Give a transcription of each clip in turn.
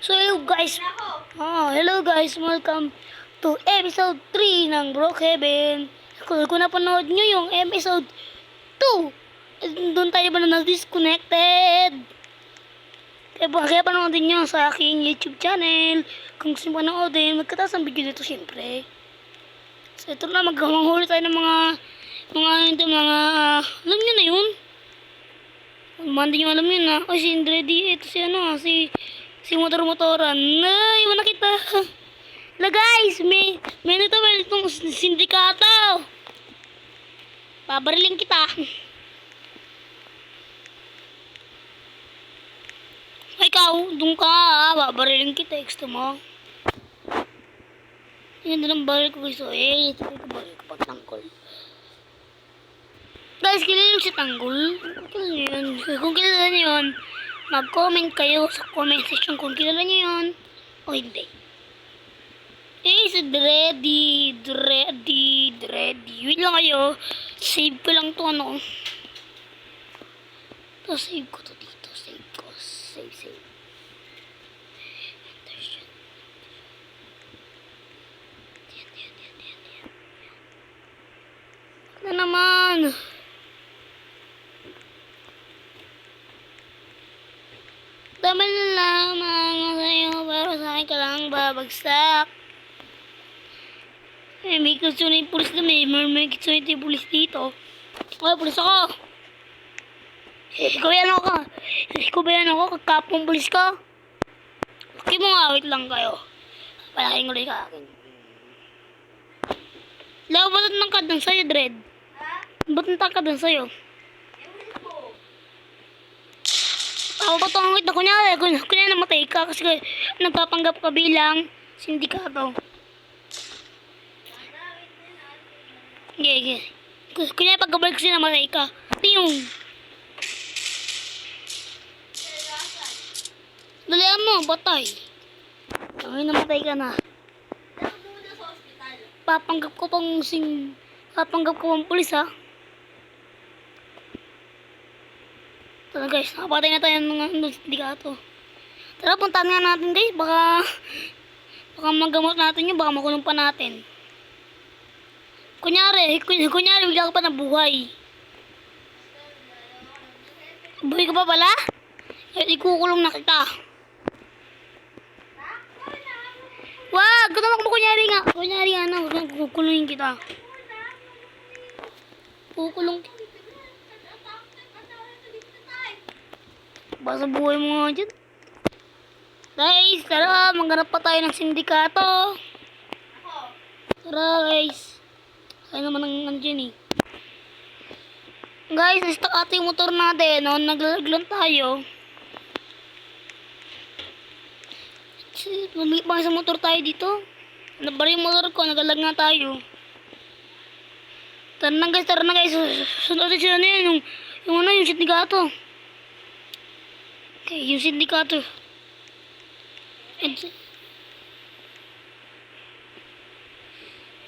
So hello guys, welcome to episode 3 ng Brookhaven. Kung napanood nyo yung episode 2, doon tayo ba na disconnected? Kaya panoodin nyo sa aking YouTube channel. Kung gusto nyo panoodin, magkataas ang video dito syempre. So ito na, maghanghuli tayo ng mga alam nyo na yun. Hindi nyo alam yun na. O si Indredi, ito si motor-motoran. Ay, iwan na kita. Guys, may itong sindikato. Babarilin kita. Ay, ikaw, doon ka. Babarilin kita. Gusto mo? Yan lang baril ko gusto. Ito ko baril ko pagtangkol. Guys, kilala si Tanggol. Kung kilala nyo yun, mag-comment kayo sa comment section kung kilala nyo yun o hindi. Si Dreddy. Wait lang kayo. Save ko lang to ano. Save ko to dito. Save. Ano naman? Dami na lamang sa'yo, pero sa akin ka lang babagsak. May gusto na yung pulis na may gusto na yung pulis dito. Ay, pulis ako. Ikaw yan ako, kakapong pulis ka. Okay mo nga, wait lang kayo. Palaking ulit ka akin. Lawa, ba't nangkad ng sa'yo, Dred? Ba't nangkad ng sa'yo? Ako patungkit na kunyari namatay ka kasi nagpapanggap ka bilang sindikato. Okay. Kunyari pagkabalik kasi namatay ka. Piyong. Dalihan mo, batay. Ay, namatay ka na. Papanggap ko pang pulis ha. Tara guys, nakapatay na tayo ng sindikato. Tara, puntahan nga natin guys. Baka magamot natin yun. Baka makulong pa natin. Kunyari, bigla ka pa nabuhay. Buhay ka pa pala? Ikukulong na kita. Wag! Kunyari nga, kukulungin kita. Kukulong kita. Basta buhay mo nga dyan. Guys, tara, maghanap pa tayo ng sindikato. Tara guys. Kaya naman ang dyan eh. Guys, na-stuck ata yung motor natin. No? Naglalaglan tayo. Mamigit pa sa motor tayo dito. Nabari yung motor ko, nagalag nga tayo. Tara na guys. Sunod sila na yun. Yung sindikato. Okay, yung sindikato.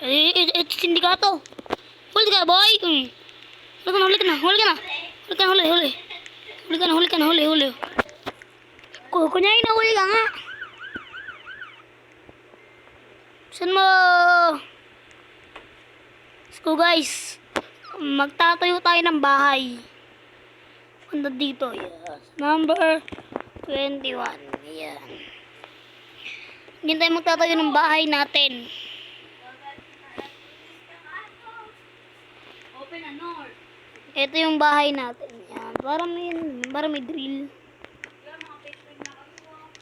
Ito sindikato. Huli ka, boy. Huli ka na. Kunyari na huli ka nga. Saan mo? Let's go guys. Magtatayo tayo ng bahay. Punta dito. Yes. Number 21. Ayan. Hindi tayo magtatayo ng bahay natin. Ito yung bahay natin. Ayan. Para may drill.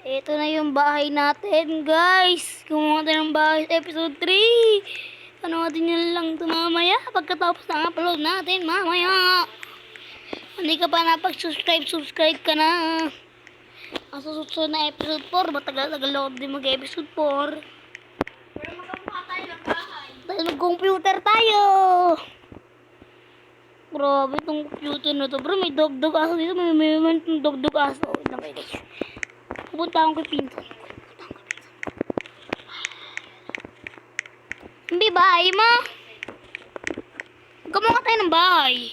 Ito na yung bahay natin, guys. Gumawa tayo ng bahay sa episode 3. Panoodin nyo lang ito mamaya. Pagkatapos ng upload natin, mamaya. Hindi ka pa subscribe ka na. Ang susunod na episode 4. Matagal-tagal ako din mag-episode 4. Pero magkabuha tayo ng bahay. Dahil mag-computer tayo. Grabe itong computer na to. Bro, may dog-dog aso dito. May dog-dog aso. Pupunta akong kay Pinsan. Hindi bahay mo. Gumawa tayo ng bahay.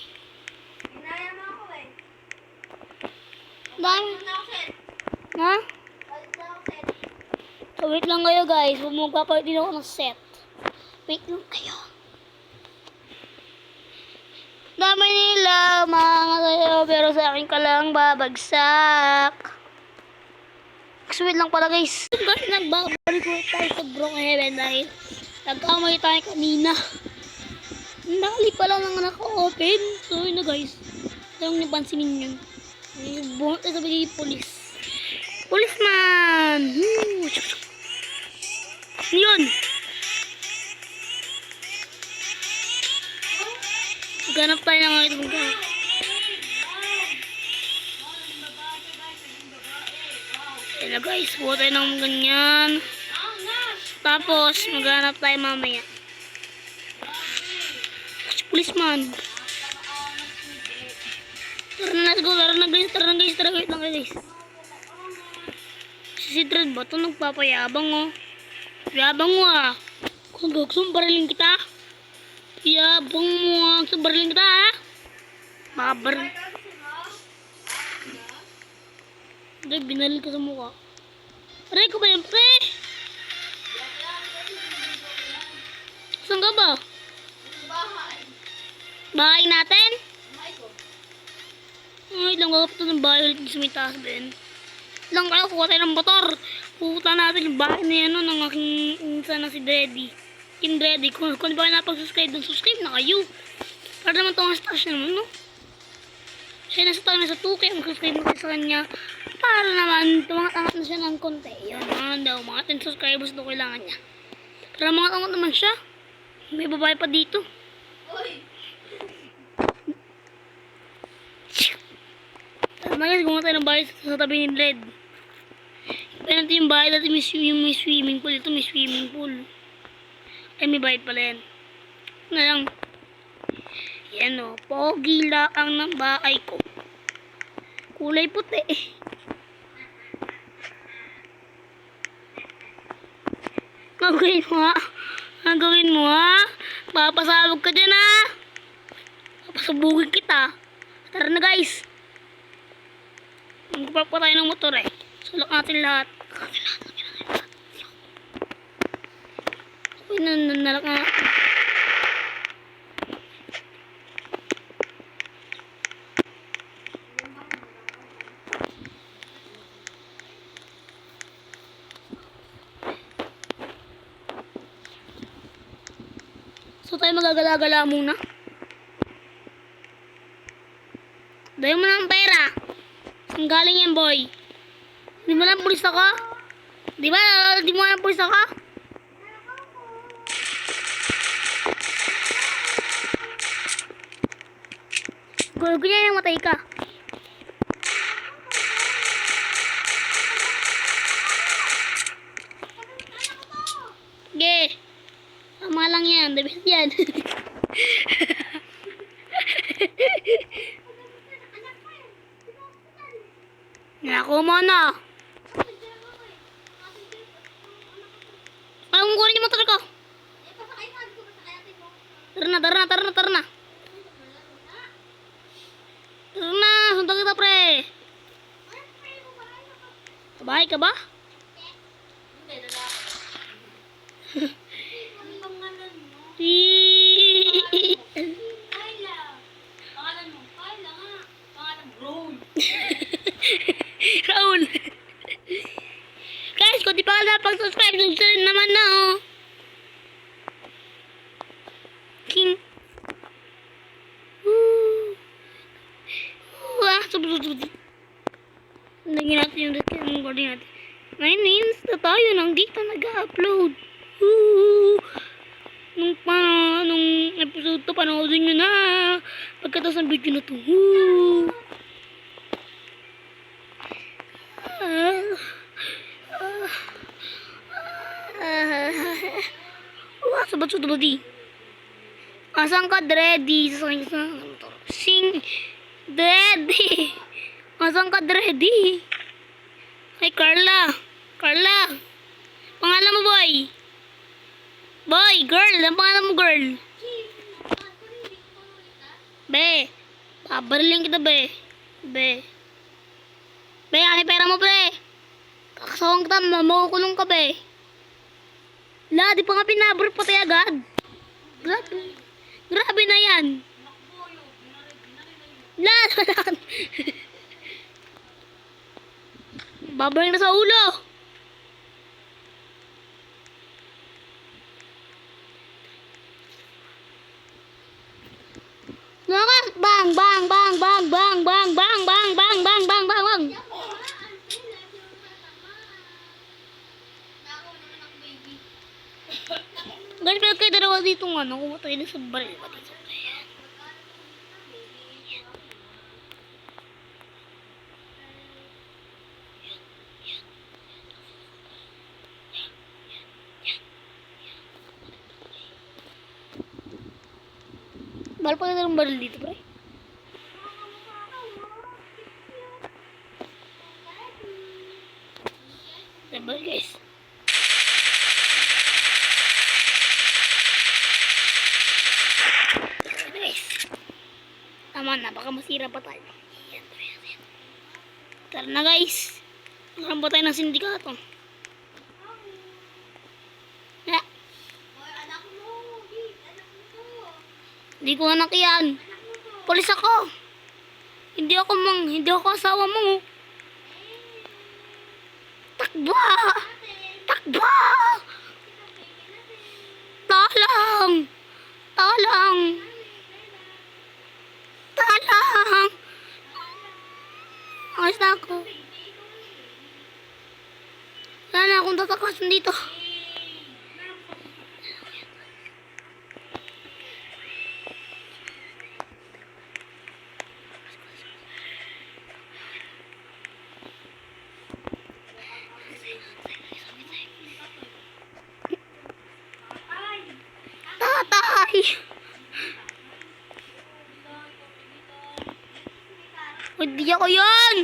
Hinaya mo ako eh. Dami. Ha? Wait lang kayo guys. Magpapalit din ako ng set. Wait lang kayo. Dami nila mga kayo, pero sa akin ka lang babagsak. Wait lang pala guys. Guys, nagbabalik ko tayo sa Broken Heaven dahil nagkamali tayo kanina. Nakali pala nang naka-open. So yun na guys. Huwag niyo pansinin yun. Bunot na sabi yung polis. Policeman! Yun! Ganap tayo ng mga itong ganap. Yan na guys, buo tayo ng ganyan. Tapos, maghanap tayo mamaya. Policeman. Tara na, let's go. Tara na guys, tara na guys, tara guys, tara guys. Si Dread ba ito? Nagpapayabang oh. Yabang mo ah. Kung gusto barilin kita. Yabang mo ah. Gusto barilin kita ah. Mabar. Dread, binalil ka sa mukha. Aray ko ba yan pre? Saan ka ba? Bahay natin? Ay, lang kakapito ng bahay ulit sa may taas din. Lang kayo, kuha tayo ng motor. Pupunta natin yung bahay na yan, no, ng aking insa na si Dreddy. King Dreddy. Kung di ba kayo napag-subscribe, dun subscribe na kayo. Para naman itong stash naman, no? Siya nasa tayo na sa 2K, mag-subscribe na kayo sa kanya. Para naman, tumangat-angat na siya ng konti. Yun, mga 10 subscribers daw kailangan niya. Para mangat-angat naman siya. May babae pa dito. Tama guys, gumawa tayo ng bahay sa tabi ni Led. Kaya natin yung bahay dati may swimming pool. Ito may swimming pool. Ay may bayad pala yan. Na lang. Yan o. Pogi laang ng bahay ko. Kulay puti. Gagawin mo ha. Gagawin mo ha. Papasabog ka dyan ha. Papasabugin kita. Tara na guys. Magpapak pa tayo ng motor eh. Sulak natin lahat. Uy, nalak na. So tayo magagala-gala muna. Dahil mo na ang pera. Saan galing yan boy? Di mo lang pulis ako? Di ba? Di mo lang pulis ako? Gulog niya yung matay ka. Sige. Tama lang yan. The best yan. Nako mo na. Ay, kunin yung motor ko. Tara na. Tara na, suntok kita pre. Bahay ka ba? Raul. Guys, kung di pa ka pag-subscribe, subscribe naman na oh. King. Lagyan natin yung recording natin. 9 minutes na tayo nang dito nag-upload. Nung episode 2, panoodin nyo na. Pagkatapos ng video na to. Sabat sa di. Asan ka, Dreddy? Sing Dreddy. Asan ka, Dreddy? Ay, Carla. Pangalan mo, boy? Boy, girl. Ang pangalan mo, girl? Be. Pabarilin kita, be. Be, ano pera mo, pre? Kakasawang kita, makukulong ka, be. La, di pa nga pinabro pati agad. Grabe. Grabe na yan. La, babalik na sa ulo. Lakas! Bang, bang, bang, bang, bang, bang, bang, bang, bang, bang, bang, bang, bang. Guys, pero kayo dalawa dito nga, kumatay na sa baril pa dito. Bahal pa na ng baril dito, pre. Diba, guys? Tama na, baka masira pa tayo. Yan. Tara na guys. Naran ba tayo ng sindikato? Ya. Hindi ko anak yan. Polis ako. Hindi ako asawa mo. Takbo! Takbo! Talang! Talang! Talang! Ayos na ako. Wala na akong tatakasan dito. Tatay! Hindi ako yun!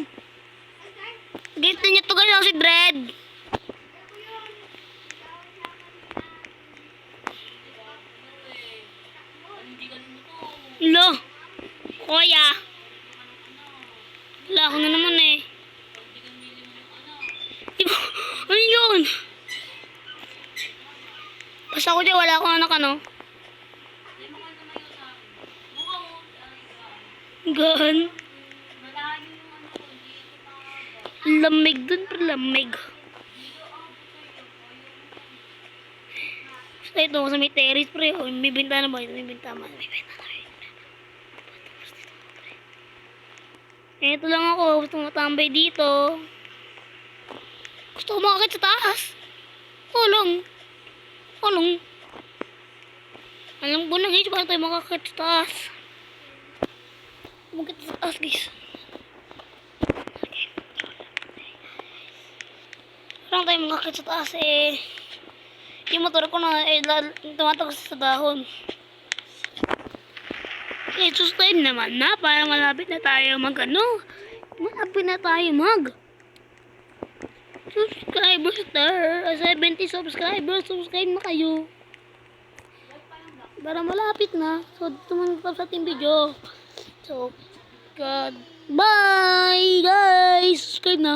Gito niya to galaw si Dred. Lo! Kuya! Wala ako na naman eh. Ano yun? Basta ako dyan, wala akong anak ano. Gan. Lamig dun, pero lamig. Basta ito, sa may terrace, pre. O, may bintana ba? May bintana. Ito lang ako, gusto matambay dito. Gusto ko makakit sa taas. Tulong. Tulong. Alam ko na guys, paano tayo makakit sa taas. Makakit sa taas guys. Paano tayo makakit sa taas eh. Yung motor ko na tumatagos sa dahon. Eh, sustain naman na. Para malapit na tayo malapit na tayo subscribers star. 70 subscribers. Subscribe na kayo. Para malapit na. So, tumanggap sa ating video. So, God. Bye guys. Subscribe na.